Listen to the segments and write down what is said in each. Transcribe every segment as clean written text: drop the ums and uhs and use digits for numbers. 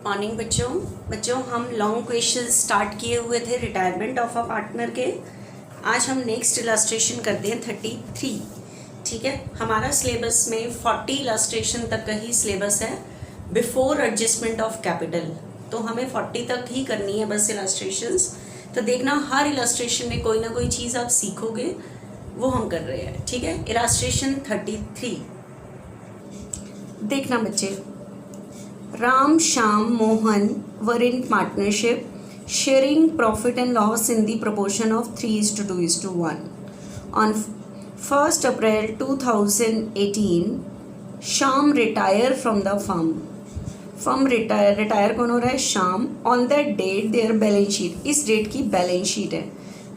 Morning बच्चों हम long question start किए हुए थे रिटायरमेंट ऑफ अ पार्टनर के। आज हम नेक्स्ट इलस्ट्रेशन करते हैं 33। ठीक है, हमारा सिलेबस में 40 इलस्ट्रेशन तक का ही सिलेबस है बिफोर एडजस्टमेंट ऑफ कैपिटल। तो हमें 40 तक ही करनी है बस इलस्ट्रेशंस। तो देखना हर इलस्ट्रेशन में कोई ना कोई चीज़ आप सीखोगे, वो हम कर रहे हैं। ठीक है, इलस्ट्रेशन 33 देखना बच्चे। Ram, Shyam, Mohan were in partnership, sharing profit and loss in the proportion of 3:2:1. On 1st April 2018, Shyam retired from the firm. retire कौन हो रहा है? Shyam. On that date, their balance sheet, इस डेट की balance sheet है।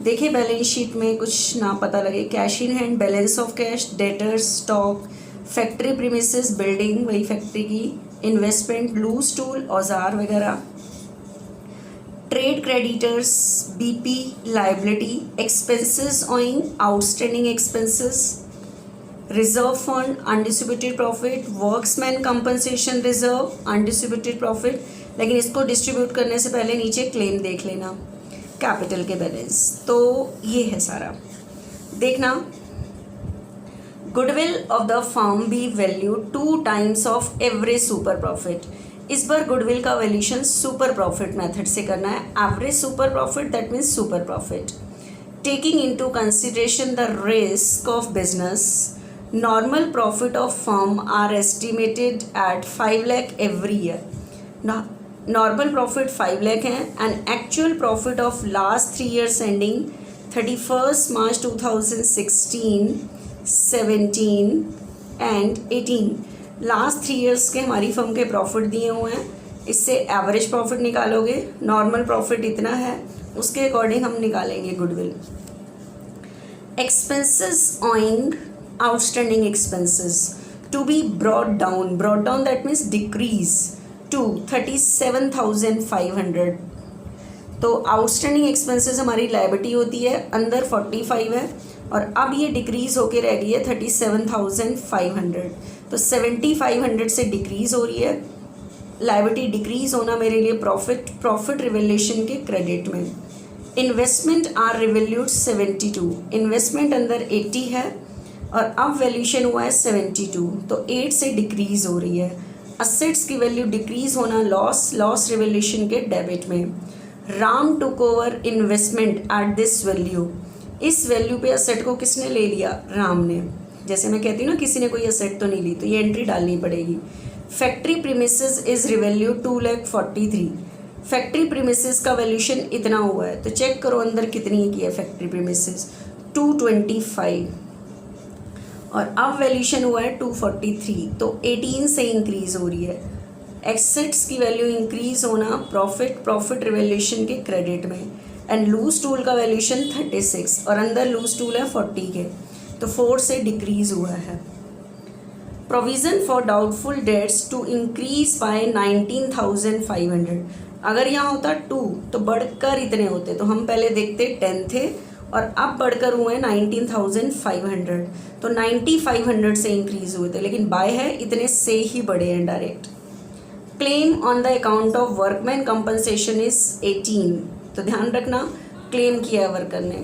देखिए balance sheet में कुछ ना पता लगे, cash in hand, balance of cash, debtors, stock, factory premises, building वही फैक्ट्री की, इन्वेस्टमेंट, लूज टूल, औजार वगैरह, trade creditors, BP, liability, expenses owing, outstanding expenses, reserve fund, undistributed profit, workmen compensation reserve, undistributed profit. लेकिन इसको distribute करने से पहले नीचे क्लेम देख लेना, कैपिटल के बैलेंस। तो ये है सारा। देखना, goodwill of the firm be value 2 times of average super profit. इस बार गुडविल का वैल्यूशन सुपर प्रॉफिट मेथड से करना है। Average super profit that means super profit, taking into consideration the risk of business. Normal profit of firm are estimated at 5 lakh every year. Normal profit 5 lakh है and actual profit of last 3 years ending 31st March 2016, 17 and 18 last 3 years के हमारी firm के profit दिए हुए हैं। इससे average profit निकालोगे, normal profit इतना है, उसके अकॉर्डिंग हम निकालेंगे goodwill. Expenses owing, outstanding expenses to be brought down that means decrease to 37,500। तो आउटस्टैंडिंग एक्सपेंसेस हमारी लायबिलिटी होती है, अंदर 45 है और अब ये डिक्रीज़ होके रह गई है 37,500। तो 7,500 से डिक्रीज़ हो रही है। लायबिलिटी डिक्रीज़ होना मेरे लिए प्रॉफिट रिवैल्यूएशन के क्रेडिट में। इन्वेस्टमेंट आर रिवैल्यूड 72, इन्वेस्टमेंट अंदर 80 है और अब वैल्यूशन हुआ है 72, तो 8 से डिक्रीज़ हो रही है। असेट्स की वैल्यू डिक्रीज़ होना लॉस रिवैल्यूएशन के डेबिट में। Ram took over investment at this value, इस वैल्यू पे असेट को किसने ले लिया? राम ने। जैसे मैं कहती हूँ ना, किसी ने कोई असेट तो नहीं ली, तो ये एंट्री डालनी पड़ेगी। Factory premises is revalue 2,43,000। Factory premises का वैल्यूशन इतना हुआ है, तो चेक करो अंदर कितनी की है फैक्ट्री प्रीमिसेस, 225 और अब वैल्यूशन हुआ है 243, तो 18 से इंक्रीज हो रही है। एसेट्स की वैल्यू इंक्रीज होना प्रॉफिट रिवैल्यूएशन के क्रेडिट में। एंड लूज टूल का वैल्यूशन 36 और अंदर लूज टूल है 40 के, तो 4 से डिक्रीज हुआ है। Provision for doubtful debts to increase by 19,500। अगर यहाँ होता 2 तो बढ़कर इतने होते, तो हम पहले देखते 10 थे और अब बढ़कर हुए 19,500, तो 9,500 से इंक्रीज हुए थे, लेकिन बाय है इतने से ही बढ़े हैं direct. Claim on the account of workman compensation is 18, तो ध्यान रखना क्लेम किया है वर्कर ने।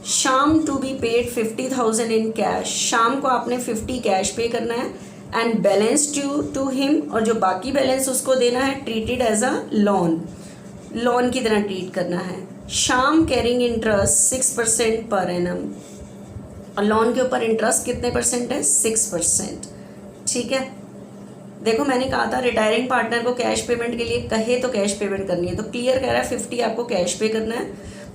शाम to be paid 50,000 in cash, शाम को आपने 50 कैश पे करना है एंड बैलेंस टू हिम, और जो बाकी बैलेंस उसको देना है ट्रीटेड एज अ लोन की तरह ट्रीट करना है। शाम कैरिंग इंटरेस्ट 6% पर एनम, और लोन के ऊपर इंटरेस्ट कितने परसेंट है? 6%। ठीक है, देखो मैंने कहा था रिटायरिंग पार्टनर को कैश पेमेंट के लिए कहे तो कैश पेमेंट करनी है, तो क्लियर कह रहा है 50 आपको कैश पे करना है,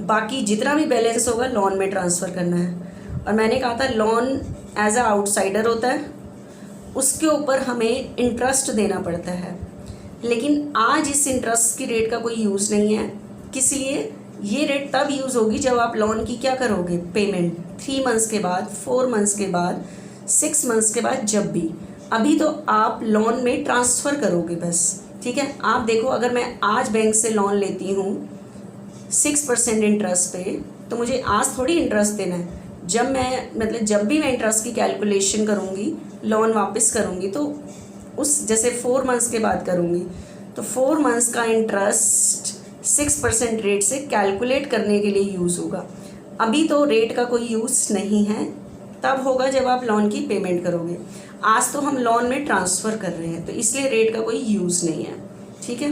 बाकी जितना भी बैलेंस होगा लोन में ट्रांसफ़र करना है। और मैंने कहा था लोन एज अ आउटसाइडर होता है, उसके ऊपर हमें इंटरेस्ट देना पड़ता है, लेकिन आज इस इंटरेस्ट की रेट का कोई यूज़ नहीं है। किस लिए? ये रेट तब यूज़ होगी जब आप लोन की क्या करोगे? पेमेंट 3 months के बाद, 4 months के बाद, 6 months के बाद, जब भी। अभी तो आप लोन में ट्रांसफ़र करोगे बस। ठीक है, आप देखो अगर मैं आज बैंक से लोन लेती हूँ 6% इंटरेस्ट पे, तो मुझे आज थोड़ी इंटरेस्ट देना है। जब भी मैं इंटरेस्ट की कैलकुलेशन करूँगी, लोन वापस करूँगी, तो उस जैसे 4 months के बाद करूँगी, तो 4 मंथ्स का इंटरेस्ट 6% रेट से कैलकुलेट करने के लिए यूज़ होगा। अभी तो रेट का कोई यूज़ नहीं है, तब होगा जब आप लोन की पेमेंट करोगे। आज तो हम लोन में ट्रांसफ़र कर रहे हैं, तो इसलिए रेट का कोई यूज़ नहीं है। ठीक है,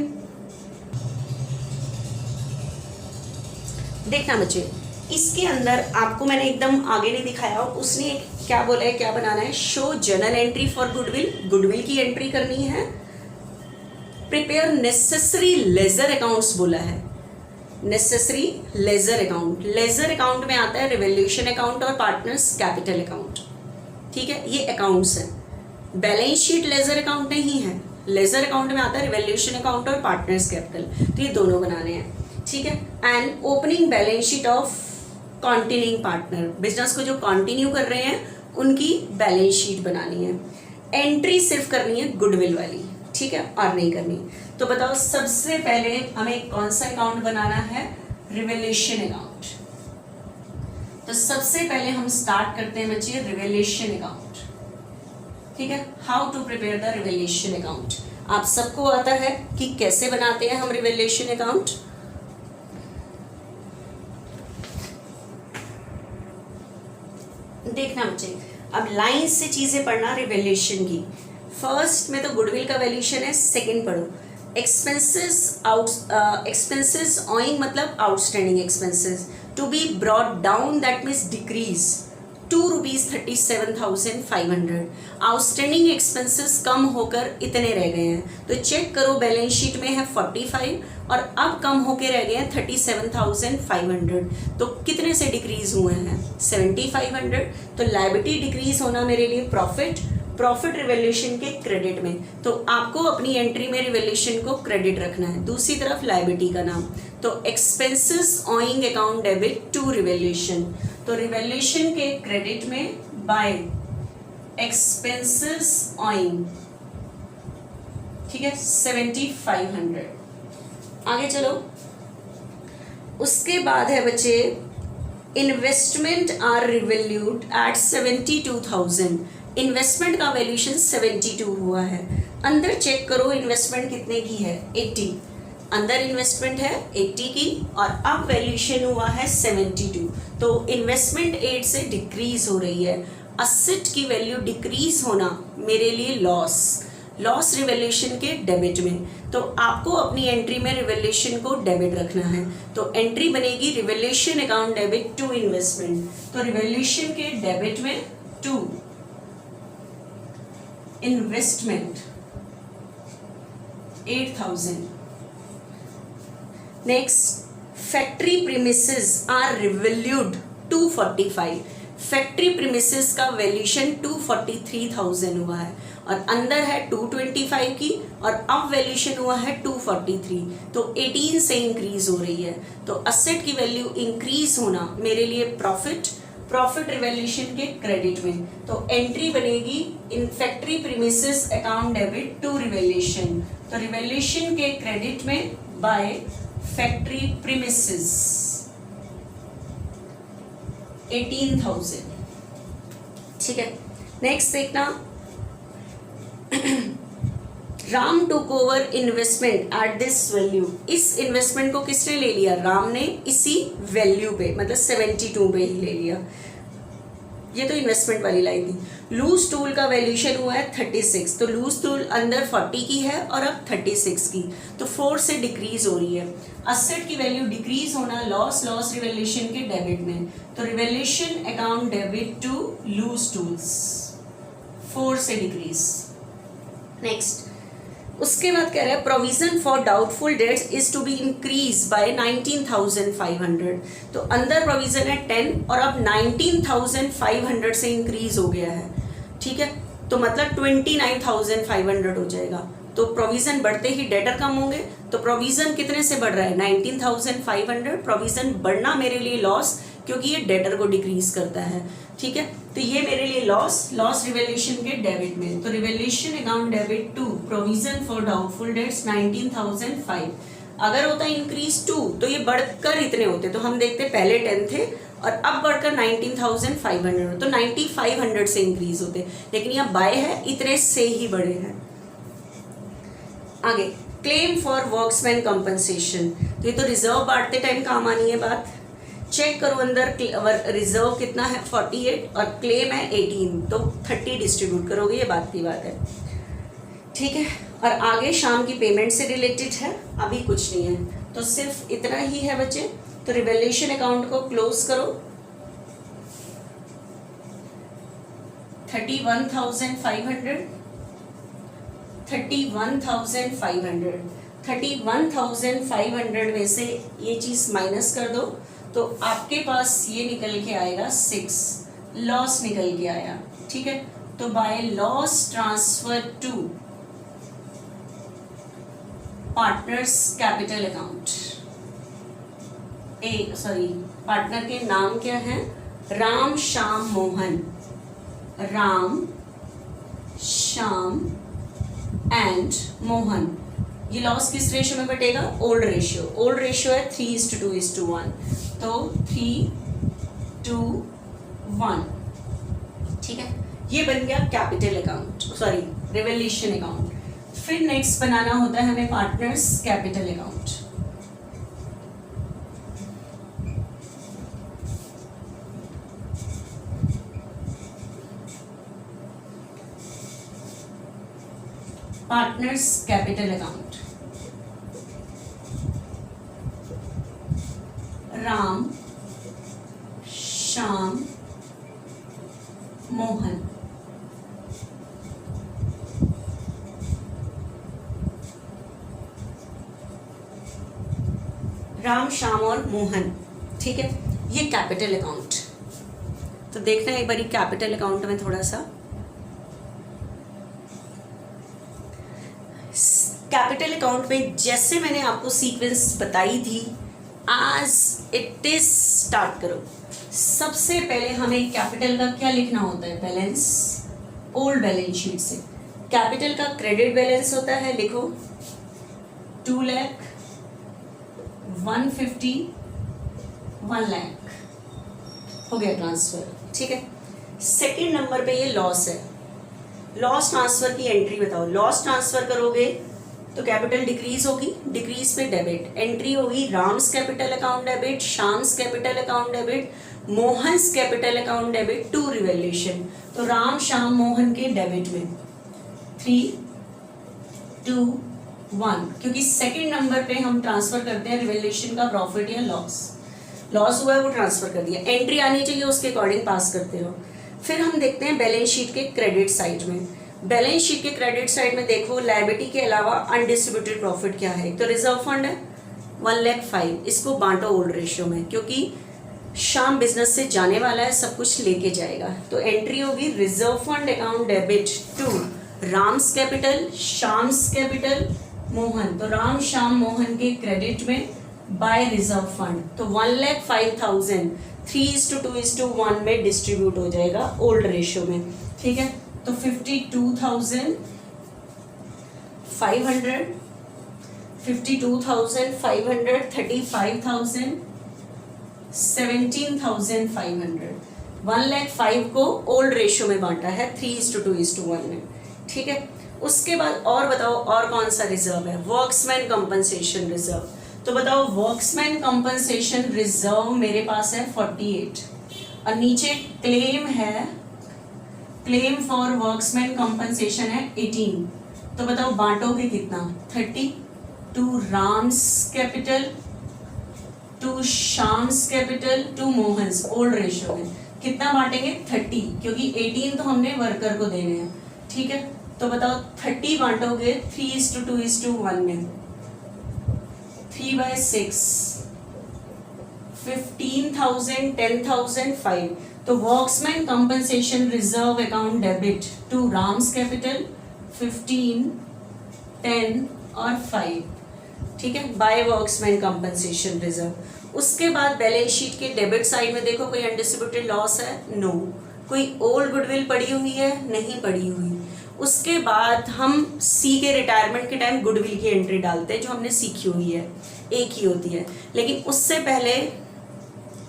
देखना बच्चे, इसके अंदर आपको मैंने एकदम आगे नहीं दिखाया, उसने क्या बोला है, क्या बनाना है, show journal entry for goodwill, goodwill की एंट्री करनी है। प्रिपेयर नेसेसरी लेजर अकाउंट्स बोला है, necessary ledger account. Ledger account में आता है रिवैल्यूएशन अकाउंट और पार्टनर्स कैपिटल अकाउंट। ठीक है, ये अकाउंट्स है। बैलेंस शीट लेजर अकाउंट नहीं है, लेजर अकाउंट में आता है रिवैल्यूएशन अकाउंट और पार्टनर्स कैपिटल, तो ये दोनों बनाने हैं। ठीक है, and opening balance sheet of continuing partner, business को जो कंटिन्यू कर रहे हैं उनकी बैलेंस शीट बनानी है। एंट्री सिर्फ करनी है गुडविल वाली, ठीक है, और नहीं करनी। तो बताओ सबसे पहले हमें कौन सा अकाउंट बनाना है, रिवैल्यूएशन अकाउंट। तो सबसे पहले हम स्टार्ट करते हैं बच्चे रिवैल्यूएशन अकाउंट। ठीक है, how to prepare the revaluation account. आप सबको आता है कि कैसे बनाते हैं हम रिवैल्यूएशन अकाउंट। देखना बच्चे, अब लाइन से चीजें पढ़ना रिवैल्यूएशन की। फर्स्ट में तो गुडविल का वैल्यूएशन है, सेकंड पढ़ो एक्सपेंसेस ऑइंग मतलब outstanding expenses to be brought down, that means decrease ₹2,37,500। Outstanding expenses कम होकर इतने रह गए हैं, तो चेक करो बैलेंस शीट में है 45 और अब कम होके रह गए हैं 37,500। तो कितने से डिक्रीज हुए हैं, 7,500। तो लायबिलिटी डिक्रीज होना मेरे लिए प्रॉफिट, प्रॉफिट रिवैल्यूएशन के क्रेडिट में, तो आपको अपनी एंट्री में रिवैल्यूएशन को क्रेडिट रखना है। दूसरी तरफ लायबिलिटी का नाम, तो expenses owing account debit to revaluation, तो रिवैल्यूएशन के क्रेडिट में बाय एक्सपेंसेस ऑइंग, ठीक है, 7,500। आगे चलो, उसके बाद है बच्चे investment are revalued at 72,000। Investment का वैल्यूएशन 72 हुआ है। अंदर चेक करो इन्वेस्टमेंट कितने की है, 80। अंदर इन्वेस्टमेंट है 80 की और अब वैल्यूएशन हुआ है 72। तो इन्वेस्टमेंट 8 से डिक्रीज हो रही है। असेट की वैल्यू डिक्रीज होना मेरे लिए लॉस, लॉस रिवैल्यूएशन के डेबिट में, तो आपको अपनी एंट्री में रिवैल्यूएशन को डेबिट रखना है। तो एंट्री बनेगी revaluation account debit to investment, तो रिवैल्यूएशन के डेबिट में to investment 8,000। Next, factory premises are revalued 245। Factory premises का वैल्यूएशन 243,000 हुआ है और अंदर है 225 की और अब वैल्यूएशन हुआ है 243, तो 18 से इंक्रीज हो रही है। तो असेट की वैल्यू इंक्रीज होना मेरे लिए प्रॉफिट, प्रॉफिट रिवैल्यूएशन के क्रेडिट में, तो एंट्री बनेगी in factory premises account debit to revaluation, तो रिवैल्यूएशन के क्रेडिट में बाय फैक्ट्री प्रीमिसेस 18,000। ठीक है, नेक्स्ट देखना, Ram took over investment at this value. इस इन्वेस्टमेंट को किसने ले लिया, राम ने, इसी वैल्यू पे, मतलब 72 पे ही ले लिया। ये तो इन्वेस्टमेंट वाली लाइन थी। लूज टूल का वैल्यूएशन हुआ है 36, तो लूज टूल अंदर 40 की है और अब 36 की, तो 4 से डिक्रीज हो रही है। असेट की वैल्यू डिक्रीज होना लॉस, लॉस रिवैल्यूएशन के डेबिट में, तो revaluation account debit to loose tools 4 से डिक्रीज। नेक्स्ट, उसके बाद कह रहा है provision for doubtful debts is to be increase by 19,500। तो अंदर प्रोविजन है 10 और अब 19,500 से इंक्रीज हो गया है। ठीक है, तो मतलब 29,500 हो जाएगा। तो प्रोविजन बढ़ते ही डेटर कम होंगे, तो प्रोविजन कितने से बढ़ रहा है, 19,500। प्रोविजन बढ़ना मेरे लिए लॉस, क्योंकि ये डेटर को डिक्रीज करता है। ठीक है, तो ये मेरे लिए लॉस, लॉस रिवैल्यूएशन के डेबिट में, तो revaluation account debit to provision for doubtful debts 19,500। अगर होता इंक्रीज 2 तो ये बढ़कर इतने होते, तो हम देखते पहले 10 थे और अब बढ़कर 19,500, तो 9,500 से इंक्रीज होते, लेकिन यहाँ बाय है, इतने से ही बढ़े हैं। आगे क्लेम फॉर वर्क्समैन कंपनसेशन, तो ये तो रिजर्व बांटते टाइम काम आनी है बात। चेक करो अंदर रिजर्व कितना है 48 और क्लेम है 18, तो 30 डिस्ट्रीब्यूट करोगे, ये बात की बात है, ठीक है। और आगे शाम की पेमेंट से रिलेटेड है, अभी कुछ नहीं है, तो सिर्फ इतना ही है बच्चे। तो रिवैल्यूएशन अकाउंट को क्लोज करो। 31,500 31,500 में से ये चीज़ माइनस कर दो, तो आपके पास ये निकल के आएगा 6, लॉस निकल के आया, ठीक है। तो by loss transfer to partners capital account, partner के नाम क्या है, राम श्याम मोहन, राम श्याम एंड मोहन। ये लॉस किस रेशियो में बटेगा, ओल्ड रेशियो। ओल्ड रेशियो है 3:2:1, तो 3:1, ठीक है। ये बन गया कैपिटल अकाउंट, रिवैल्यूएशन अकाउंट। फिर नेक्स्ट बनाना होता है हमें partners capital account. Partners capital account, Ram Shyam Mohan, Ram Shyam और मोहन, ठीक है। ये कैपिटल अकाउंट, तो देखना एक बारी कैपिटल अकाउंट में थोड़ा सा। कैपिटल अकाउंट में जैसे मैंने आपको सीक्वेंस बताई थी, आज इट इज स्टार्ट करो। सबसे पहले हमें कैपिटल का क्या लिखना होता है, बैलेंस, ओल्ड बैलेंस शीट से। कैपिटल का क्रेडिट बैलेंस होता है, लिखो 2,00,150, 1,00,000 हो गया ट्रांसफर, ठीक है। सेकंड नंबर पे ये लॉस है, लॉस ट्रांसफर की एंट्री बताओ। लॉस ट्रांसफर करोगे तो कैपिटल डिक्रीज होगी, डिक्रीज पे डेबिट, एंट्री होगी Ram's capital account debit, Shyam's capital account debit, Mohan's capital account debit to revaluation. तो राम श्याम मोहन के डेबिट में 3, 2, 1, क्योंकि सेकंड नंबर पे हम ट्रांसफर करते हैं रिवैल्यूएशन का प्रॉफिट या लॉस। लॉस हुआ है वो ट्रांसफर कर दिया, एंट्री आनी चाहिए उसके अकॉर्डिंग पास करते रहो। फिर हम देखते हैं बैलेंस शीट के क्रेडिट साइड में। बैलेंस शीट के क्रेडिट साइड में देखो लायबिलिटी के अलावा अनडिस्ट्रीब्यूटेड प्रॉफिट क्या है। तो रिजर्व फंड है 1,05,000, इसको बांटो ओल्ड रेशियो में, क्योंकि शाम बिजनेस से जाने वाला है, सब कुछ लेके जाएगा। तो एंट्री होगी reserve fund account debit to Ram's capital, Shyam's capital, Mohan. तो राम श्याम मोहन के क्रेडिट में बाय रिजर्व फंड, तो 1,05,000 3:2:1 में डिस्ट्रीब्यूट हो जाएगा ओल्ड रेशियो में, ठीक है। तो 52,500, 35,000, 35,000, 17,500, 1,05,000 को ओल्ड रेशियो में बांटा है 3:2:1 में, ठीक है। उसके बाद और बताओ और कौन सा रिजर्व है, वर्क्समैन कंपनसेशन रिजर्व। तो बताओ वर्क्समैन कंपनसेशन रिजर्व मेरे पास है 48 और नीचे क्लेम है, क्लेम फॉर वर्क्समैन कंपनसेशन है 18। तो बताओ बांटोगे कितना, 30 to Ram's capital, to Shyam's capital, to Mohan's old ratio में। कितना बांटेंगे 30, क्योंकि 18 तो हमने वर्कर को देने हैं, ठीक है। तो बताओ 30 बांटोगे 3:2:1 में, 3/6, 15,000, 10,000, 5। तो workmen compensation reserve account debit to Ram's capital 15, 10 और 5, ठीक है, बाय वर्क्समैन कंपनसेशन रिजर्व। उसके बाद बैलेंस शीट के डेबिट साइड में देखो कोई अनडिस्ट्रीब्यूटेड लॉस है, नो। कोई ओल्ड गुडविल पड़ी हुई है, नहीं पड़ी हुई। उसके बाद हम सी के रिटायरमेंट के टाइम गुडविल की एंट्री डालते हैं, जो हमने सीखी हुई है, एक ही होती है। लेकिन उससे पहले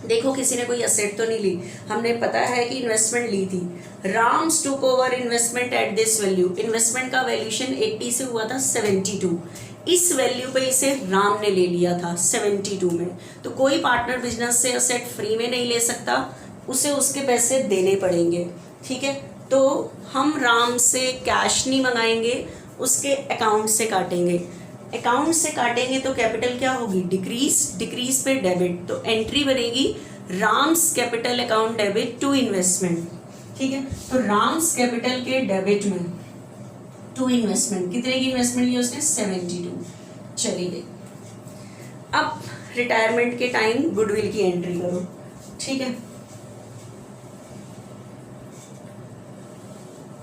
देखो किसी ने कोई असेट तो नहीं ली, हमने पता है कि इन्वेस्टमेंट ली थी। राम्स टुक over investment at this value, investment का वैल्यूएशन 80 से हुआ था 72, इस वैल्यू पे इसे राम ने ले लिया था 72 में। तो कोई पार्टनर बिजनेस से असेट फ्री में नहीं ले सकता, उसे उसके पैसे देने पड़ेंगे। ठीक है, तो हम राम से कैश नहीं मंगाएंगे, उसके अकाउंट से काटेंगे। अकाउंट से काटेंगे तो कैपिटल क्या होगी, डिक्रीज, डिक्रीज पे डेबिट, तो एंट्री बनेगी Ram's capital account debit to investment. ठीक है, तो राम्स कैपिटल के डेबिट में टू इन्वेस्टमेंट, कितने की इन्वेस्टमेंट ली उसने, 72, चली गई। अब रिटायरमेंट के टाइम गुडविल की एंट्री करो। ठीक है,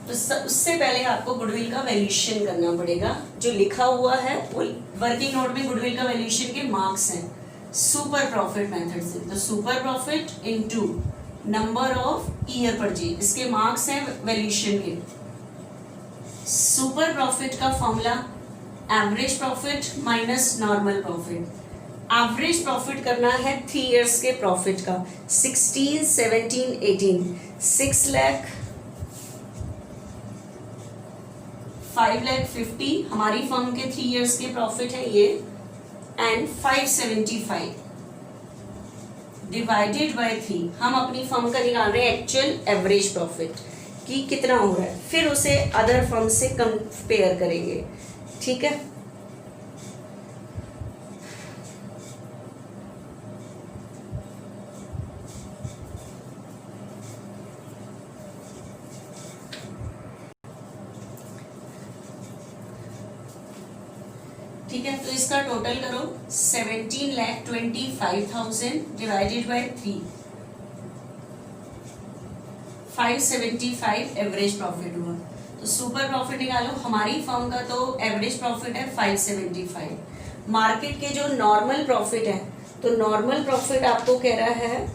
तो उससे पहले आपको गुडविल का वैल्यूएशन करना पड़ेगा। जो लिखा हुआ है वो वर्किंग नोट में गुडविल का वैल्यूएशन के मार्क्स हैं सुपर प्रॉफिट मेथड से। तो super profit into number of year purchase, इसके मार्क्स हैं वैल्यूएशन के। सुपर प्रॉफिट का formula average profit minus normal profit. Average profit करना है 3 इयर्स के प्रॉफिट का, 16, 17, 18, 6 लाख, 5 लाख 50 हमारी फर्म के 3 इयर्स के प्रॉफिट है ये, एंड 575 डिवाइडेड बाय 3 हम अपनी फर्म का निकाल रहे हैं एक्चुअल एवरेज प्रॉफिट कि कितना हो रहा है, फिर उसे अदर फर्म से कंपेयर करेंगे। ठीक है, ठीक है, तो इसका टोटल करो 17,25,000 डिवाइडेड बाय 3, 575 एवरेज प्रॉफिट हुआ। तो सुपर प्रॉफिट निकालो, हमारी फर्म का तो एवरेज प्रॉफिट है 575, मार्केट के जो नॉर्मल प्रॉफिट है, तो नॉर्मल प्रॉफिट आपको कह रहा है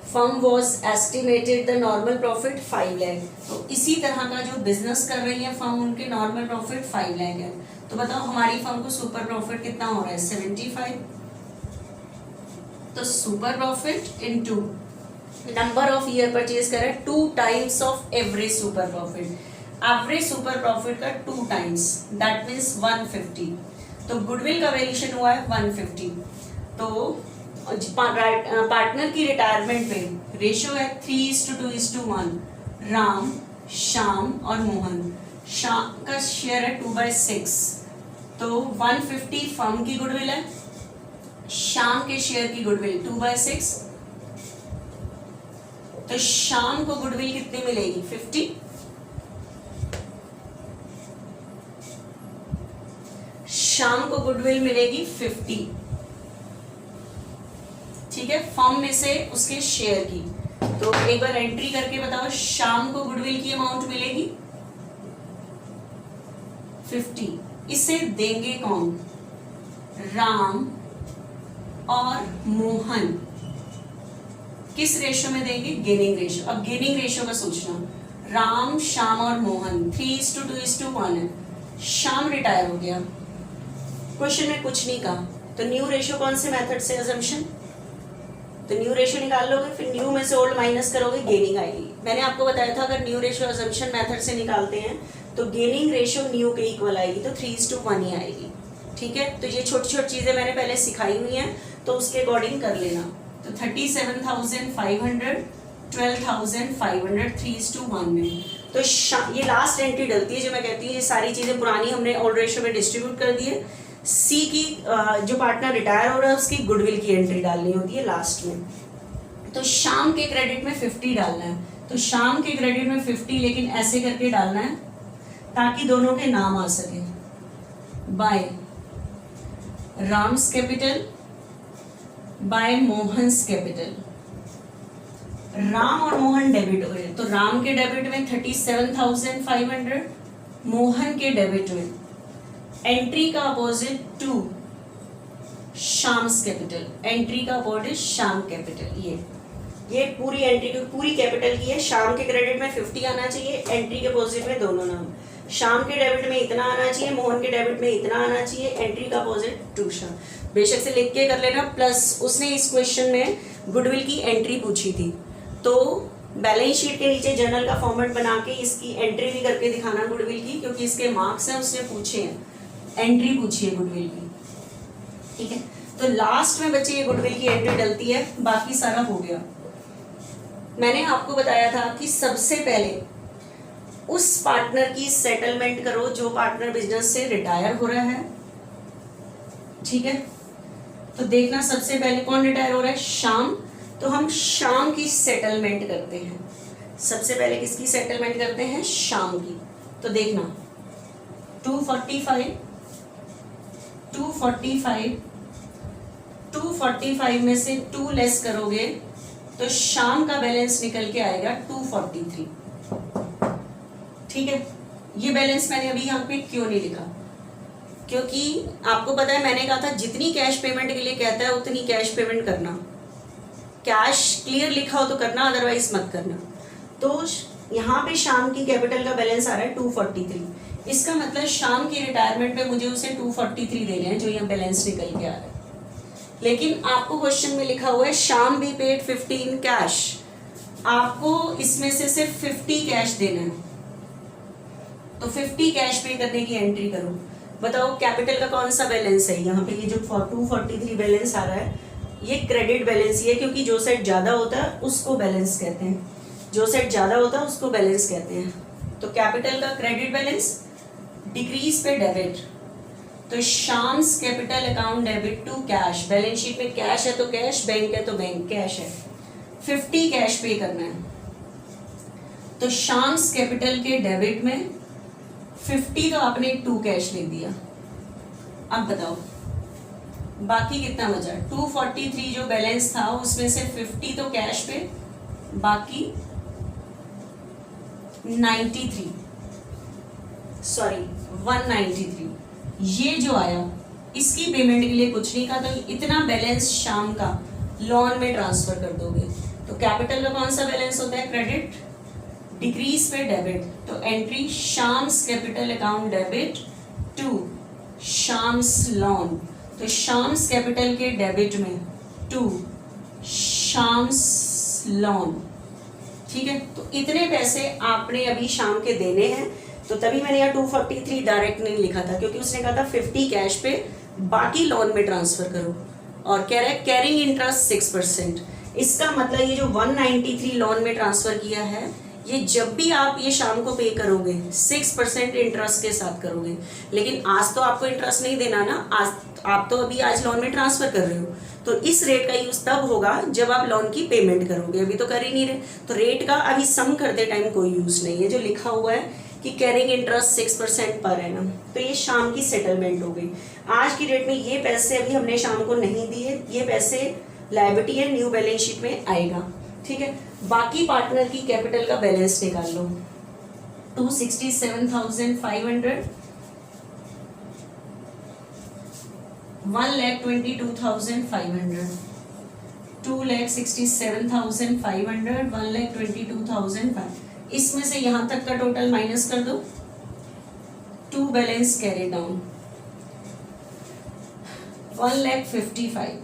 firm was estimated the normal profit 5 lakh. तो इसी तरह का जो बिजनेस कर रही है फर्म, उनके नॉर्मल प्रॉफिट 5 लाख है। तो बताओ हमारी फर्म को सुपर प्रॉफिट कितना हो रहा है, 75। तो super profit into number of year purchase करें 2 times of average super profit. Average super profit का 2 टाइम्स, दैट मीन्स 150। तो गुडविल का वैल्यूएशन हुआ है 150। तो पार्टनर की रिटायरमेंट पे रेशियो है 3:2:1, राम, श्याम और मोहन। श्याम का शेयर है 2/6, तो 150 फर्म की गुडविल है, श्याम के शेयर की गुडविल 2/6। तो श्याम को गुडविल कितनी मिलेगी, 50। श्याम को गुडविल मिलेगी 50। ठीक है, फर्म में से उसके शेयर की। तो एक बार एंट्री करके बताओ, श्याम को गुडविल की अमाउंट मिलेगी 50। इसे देंगे कौन, राम और मोहन। किस रेशियो में देंगे, गेनिंग रेशियो। अब गेनिंग रेशियो का सोचना, राम, श्याम और मोहन 3:2:1 है। श्याम रिटायर हो गया, क्वेश्चन में कुछ नहीं कहा, तो न्यू रेशियो कौन से मेथड से, अजम्पशन। तो न्यू रेशियो निकाल लोगे, फिर न्यू में से ओल्ड माइनस करोगे, गेनिंग आएगी। मैंने आपको बताया था अगर न्यू रेशियो अजम्पशन मेथड से निकालते हैं तो गेनिंग रेशियो न्यू के इक्वल आएगी, तो 3:1 ही आएगी। ठीक है, तो ये छोटी छोटी चीजें मैंने पहले सिखाई हुई हैं, तो उसके अकॉर्डिंग कर लेना। तो 37,500, 12,500 3:1 में। तो ये लास्ट एंट्री डलती है जो मैं कहती हूँ ये सारी चीजें पुरानी हमने ओल्ड रेशियो में डिस्ट्रीब्यूट कर दी है। सी की जो पार्टनर रिटायर हो रहा है उसकी गुडविल की एंट्री डालनी होती है लास्ट में। तो शाम के क्रेडिट में 50 डालना है, तो शाम के क्रेडिट में 50, लेकिन ऐसे करके डालना है ताकि दोनों के नाम आ सके। By Ram's capital, by Mohan's capital. Ram और मोहन डेबिट हो गए, तो राम के डेबिट में 37,500, मोहन के डेबिट में एंट्री का अपोजिट टू शाम्स कैपिटल, एंट्री का अपोजिट शाम कैपिटल। ये पूरी एंट्री पूरी कैपिटल की है। शाम के क्रेडिट में 50 आना चाहिए, एंट्री के अपोजिट में दोनों नाम। शाम के डेबिट में इतना आना चाहिए, मोहन के डेबिट में इतना आना चाहिए, एंट्री का अपोजिट टू शाम। बेशक से लिख के कर लेना। प्लस उसने इस क्वेश्चन में गुडविल की एंट्री पूछी थी, तो बैलेंस शीट के नीचे जर्नल का फॉर्मेट बना के इसकी एंट्री भी करके दिखाना गुडविल की, क्योंकि इसके मार्क्स हैं उसने पूछे हैं। एंट्री पूछिए गुडविल की, ठीक है। तो लास्ट में बच्चे ये गुडविल की एंट्री डलती है, बाकी सारा हो गया। मैंने आपको बताया था कि सबसे पहले उस पार्टनर की सेटलमेंट करो जो पार्टनर बिजनेस से रिटायर हो रहा है, ठीक है। तो देखना सबसे पहले कौन रिटायर हो रहा है, श्याम। तो हम श्याम की सेटलमेंट करते हैं, सबसे पहले किसकी सेटलमेंट करते हैं, श्याम की। तो देखना 245 में से 2 लेस करोगे तो शाम का बैलेंस निकल के आएगा 243, ठीक है। ये बैलेंस मैंने अभी यहाँ पे क्यों नहीं लिखा, क्योंकि आपको पता है मैंने कहा था जितनी कैश पेमेंट के लिए कहता है उतनी कैश पेमेंट करना, कैश क्लियर लिखा हो तो करना, अदरवाइज मत करना। तो यहाँ पे शाम की कैपिटल का बैलेंस आ रहा है 243, इसका मतलब शाम की रिटायरमेंट पे मुझे उसे 243 देने हैं, जो यहाँ बैलेंस निकल के आ रहा है। लेकिन आपको क्वेश्चन में लिखा हुआ है शाम भी पेड 15 कैश, आपको इसमें से सिर्फ 50 कैश देना है। तो 50 कैश पे करने की एंट्री करो। बताओ कैपिटल का कौन सा बैलेंस है यहाँ पे, ये जो 243 बैलेंस आ रहा है ये क्रेडिट बैलेंस ही है, क्योंकि जो सेट ज़्यादा होता है उसको बैलेंस कहते हैं, जो सेट ज़्यादा होता है उसको बैलेंस कहते हैं। तो कैपिटल का क्रेडिट बैलेंस, डिक्रीज पे डेबिट, तो Shams capital account debit to cash, balance sheet में कैश है तो कैश, बैंक है तो बैंक, कैश है 50 कैश पे करना है। तो शाम्स कैपिटल के डेबिट में 50 तो आपने 2 कैश ले दिया। अब बताओ बाकी कितना बचा, 243 जो बैलेंस था उसमें से 50 तो कैश पे, बाकी 193 ये जो आया इसकी पेमेंट के लिए कुछ नहीं कहा, तो इतना बैलेंस शाम का लोन में ट्रांसफर कर दोगे। तो कैपिटल का कौन सा बैलेंस होता है, क्रेडिट, डिक्रीज पे डेबिट, तो entry Shams capital account debit to Shams loan, तो शाम्स कैपिटल के डेबिट में टू शाम्स लोन, ठीक है। तो इतने पैसे आपने अभी शाम के देने हैं, तो तभी मैंने यहाँ 243 डायरेक्ट नहीं लिखा था, क्योंकि उसने कहा था 50 कैश पे बाकी लोन में ट्रांसफर करो, और कह रहा है कैरिंग इंटरेस्ट 6%। इसका मतलब ये जो 193 लोन में ट्रांसफर किया है, ये जब भी आप ये शाम को पे करोगे 6% इंटरेस्ट के साथ करोगे। लेकिन आज तो आपको इंटरेस्ट नहीं देना ना, आज आप तो अभी आज लोन में ट्रांसफर कर रहे हो, तो इस रेट का यूज तब होगा जब आप लोन की पेमेंट करोगे, अभी तो कर ही नहीं रहे। तो रेट का अभी सम करते टाइम कोई यूज नहीं है, जो लिखा हुआ है कि कैरिंग इंटरेस्ट 6% पर एनम। तो ये शाम की सेटलमेंट हो गई। आज की डेट में ये पैसे अभी हमने शाम को नहीं दिए, ये पैसे लायबिलिटी है, न्यू बैलेंस शीट में आएगा, ठीक है। बाकी पार्टनर की कैपिटल का बैलेंस निकाल लो, 267,500, 1,22,500, 2,67,500, 1,22,500, इसमें से यहां तक का टोटल माइनस कर दो, 2 बैलेंस कैरी डाउन, 1,55,000,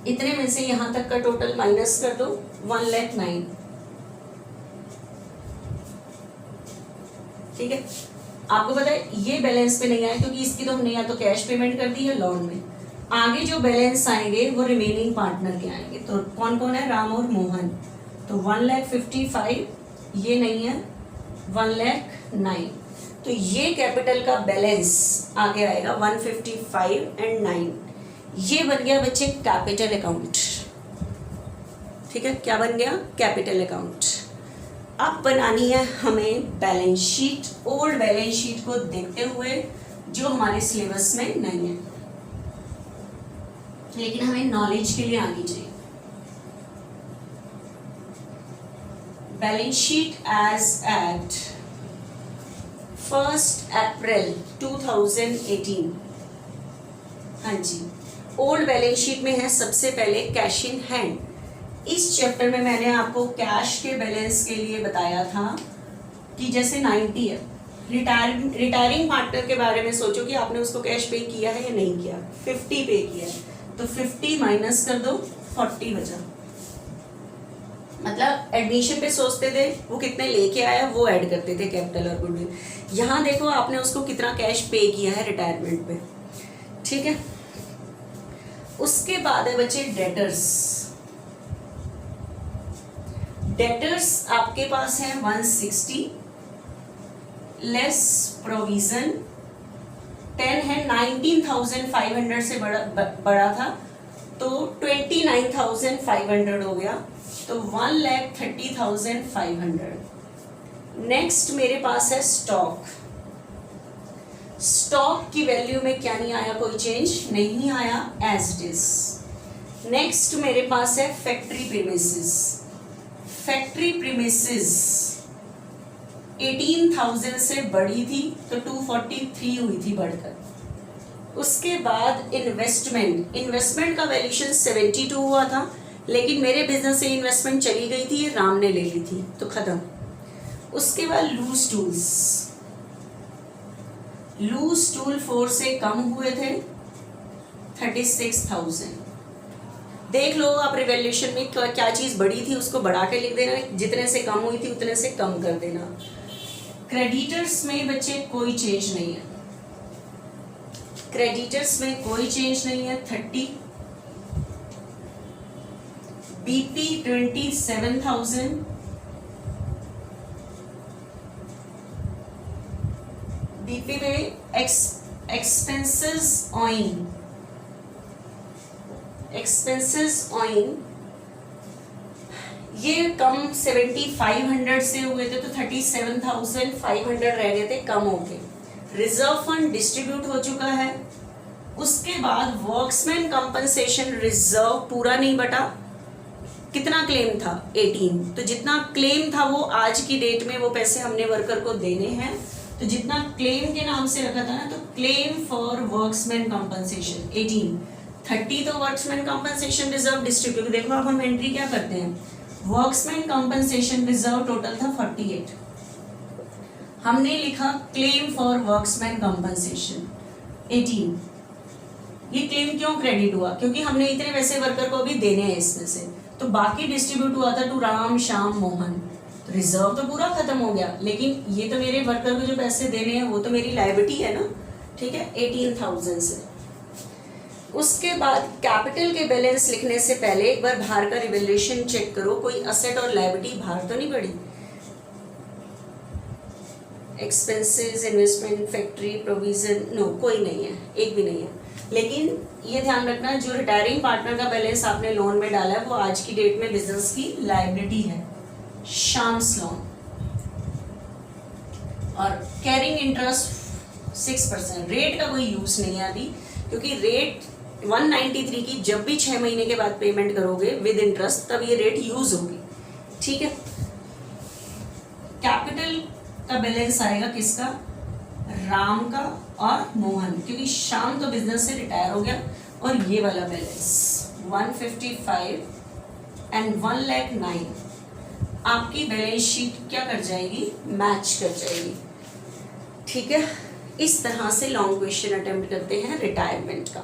इतने में से यहां तक का टोटल माइनस कर दो, 1,09,000, ठीक है। आपको पता है ये बैलेंस पे नहीं आया, क्योंकि इसकी तो हमने या तो कैश पेमेंट कर दी है लोन में। आगे जो बैलेंस आएंगे वो रिमेनिंग पार्टनर के आएंगे। तो कौन कौन है, राम और मोहन, तो 1,55,000 ये नहीं है, 1,09,000, तो ये कैपिटल का बैलेंस आगे आएगा 155 एंड 9। ये बन गया बच्चे कैपिटल अकाउंट, ठीक है। क्या बन गया, कैपिटल अकाउंट। अब बनानी है हमें balance sheet, old balance sheet को देखते हुए, जो हमारे सिलेबस में नहीं है, लेकिन हमें नॉलेज के लिए आनी चाहिए। बैलेंस शीट एज एट 1 अप्रैल 2018, हाँ जी। ओल्ड बैलेंस शीट में है सबसे पहले कैश इन हैंड। इस चैप्टर में मैंने आपको कैश के बैलेंस के लिए बताया था कि जैसे 90 है, रिटायरिंग पार्टनर के बारे में सोचो कि आपने उसको कैश पे किया है या नहीं किया, 50 पे किया है, तो 50 माइनस कर दो, 40 बचा, मतलब एडमिशन पे सोचते थे वो कितने लेके आया वो ऐड करते थे कैपिटल और गुडविल। यहाँ देखो आपने उसको कितना कैश पे किया है रिटायरमेंट पे, ठीक है। उसके बाद है बच्चे डेटर्स। डेटर्स आपके पास है 160 लेस प्रोविजन 10 है, 19,500 से बड़ा था तो 29,500 हो गया, तो 1,30,500। नेक्स्ट मेरे पास है स्टॉक। स्टॉक की वैल्यू में क्या नहीं आया, कोई चेंज नहीं आया, एज इट इज। नेक्स्ट मेरे पास है फैक्ट्री प्रीमिसेस। फैक्ट्री प्रीमिसेस 18,000 से बड़ी थी तो 243 हुई थी बढ़कर। उसके बाद इन्वेस्टमेंट, इन्वेस्टमेंट का वैल्यूएशन 72 हुआ था, लेकिन मेरे बिजनेस से इन्वेस्टमेंट चली गई थी, ये राम ने ले ली थी तो खत्म। उसके बाद लूज टूल्स, लूज टूल 4 से कम हुए थे 36,000। देख लो आप रिवैल्यूएशन में क्या चीज बड़ी थी उसको बढ़ा के लिख देना, जितने से कम हुई थी उतने से कम कर देना। क्रेडिटर्स में बच्चे कोई चेंज नहीं है, क्रेडिटर्स में कोई चेंज नहीं है 30। बीपी 27,000। बीपी में एक्सपेंसेस ऑइन, एक्सपेंसेस ऑइन ये कम 7,500 से हुए थे तो 37,500 रह गए थे, कम हो गए। रिजर्व फंड डिस्ट्रीब्यूट हो चुका है। उसके बाद वर्क्समैन कंपनसेशन रिजर्व पूरा नहीं बटा, कितना क्लेम था 18, तो जितना क्लेम था वो आज की डेट में वो पैसे हमने वर्कर को देने हैं, तो जितना क्लेम के नाम से रखा था ना, तो क्लेम फॉर वर्क्समैन कंपनसेशन 18, 30 तो वर्क्समैन कंपनसेशन रिजर्व डिस्ट्रीब्यूट। देखो अब हम एंट्री क्या करते हैं, वर्क्समैन कंपनसेशन रिजर्व टोटल था 48, हमने लिखा क्लेम फॉर वर्क्समैन कंपनसेशन 18। ये क्लेम क्यों क्रेडिट हुआ, क्योंकि हमने इतने पैसे वर्कर को भी देने हैं इसमें से, तो बाकी डिस्ट्रीब्यूट हुआ था टू राम श्याम मोहन, तो रिजर्व तो पूरा खत्म हो गया, लेकिन ये तो मेरे वर्कर को जो पैसे देने हैं वो तो मेरी लायबिलिटी है ना, ठीक है, 18,000 से। उसके बाद कैपिटल के बैलेंस लिखने से पहले एक बार बाहर का रिवैल्यूएशन चेक करो, कोई असेट और लायबिलिटी बाहर तो नहीं पड़ी। Expenses, investment, factory, provision, no कोई नहीं है, एक भी नहीं है। लेकिन ये ध्यान रखना जो रिटायरिंग पार्टनर का बैलेंस आपने लोन में डाला है वो आज की डेट में बिजनेस की लायबिलिटी है, शाम्स लोन। और कैरिंग इंटरेस्ट 6%, रेट का कोई यूज नहीं है अभी, क्योंकि रेट 193 की जब भी 6 महीने के बाद पेमेंट करोगे विद इंटरेस्ट तब ये रेट यूज होगी, ठीक है। कैपिटल का बैलेंस आएगा किसका, राम का और मोहन, क्योंकि शाम तो बिजनेस से रिटायर हो गया। और ये वाला बैलेंस 155 एंड 1,09,000 आपकी बैलेंस शीट क्या कर जाएगी, मैच कर जाएगी, ठीक है। इस तरह से लॉन्ग क्वेश्चन अटेम्प्ट करते हैं रिटायरमेंट का,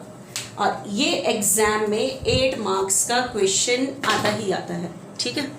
और ये एग्जाम में 8 मार्क्स का क्वेश्चन आता ही आता है, ठीक है।